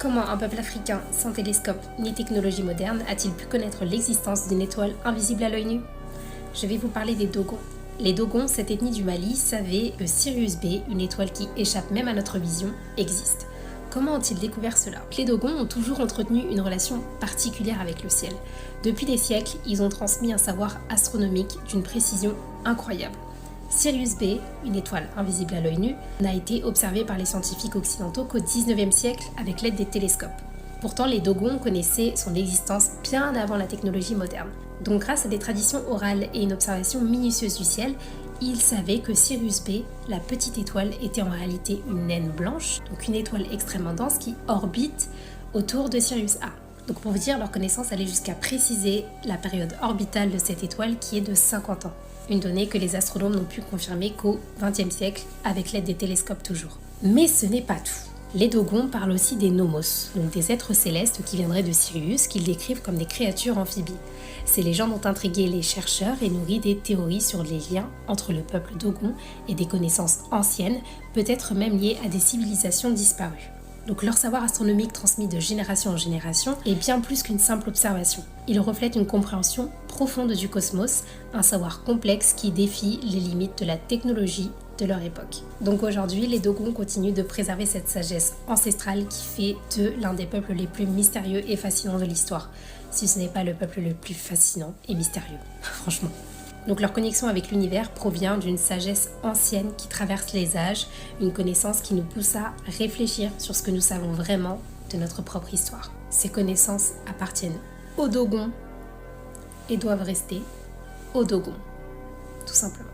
Comment un peuple africain, sans télescope ni technologie moderne, a-t-il pu connaître l'existence d'une étoile invisible à l'œil nu? Je vais vous parler des Dogons. Les Dogons, cette ethnie du Mali, savaient que Sirius B, une étoile qui échappe même à notre vision, existe. Comment ont-ils découvert cela? Les Dogons ont toujours entretenu une relation particulière avec le ciel. Depuis des siècles, ils ont transmis un savoir astronomique d'une précision incroyable. Sirius B, une étoile invisible à l'œil nu, n'a été observée par les scientifiques occidentaux qu'au XIXe siècle avec l'aide des télescopes. Pourtant, les Dogons connaissaient son existence bien avant la technologie moderne. Donc grâce à des traditions orales et une observation minutieuse du ciel, ils savaient que Sirius B, la petite étoile, était en réalité une naine blanche, donc une étoile extrêmement dense qui orbite autour de Sirius A. Donc pour vous dire, leur connaissance allait jusqu'à préciser la période orbitale de cette étoile qui est de 50 ans. Une donnée que les astronomes n'ont pu confirmer qu'au XXe siècle, avec l'aide des télescopes toujours. Mais ce n'est pas tout. Les Dogons parlent aussi des Nomos, donc des êtres célestes qui viendraient de Sirius, qu'ils décrivent comme des créatures amphibies. Ces légendes ont intrigué les chercheurs et nourri des théories sur les liens entre le peuple Dogon et des connaissances anciennes, peut-être même liées à des civilisations disparues. Donc leur savoir astronomique transmis de génération en génération est bien plus qu'une simple observation. Il reflète une compréhension profonde du cosmos, un savoir complexe qui défie les limites de la technologie de leur époque. Donc aujourd'hui, les Dogons continuent de préserver cette sagesse ancestrale qui fait d'eux l'un des peuples les plus mystérieux et fascinants de l'histoire, si ce n'est pas le peuple le plus fascinant et mystérieux, franchement. Donc leur connexion avec l'univers provient d'une sagesse ancienne qui traverse les âges, une connaissance qui nous pousse à réfléchir sur ce que nous savons vraiment de notre propre histoire. Ces connaissances appartiennent aux Dogons et doivent rester aux Dogons, tout simplement.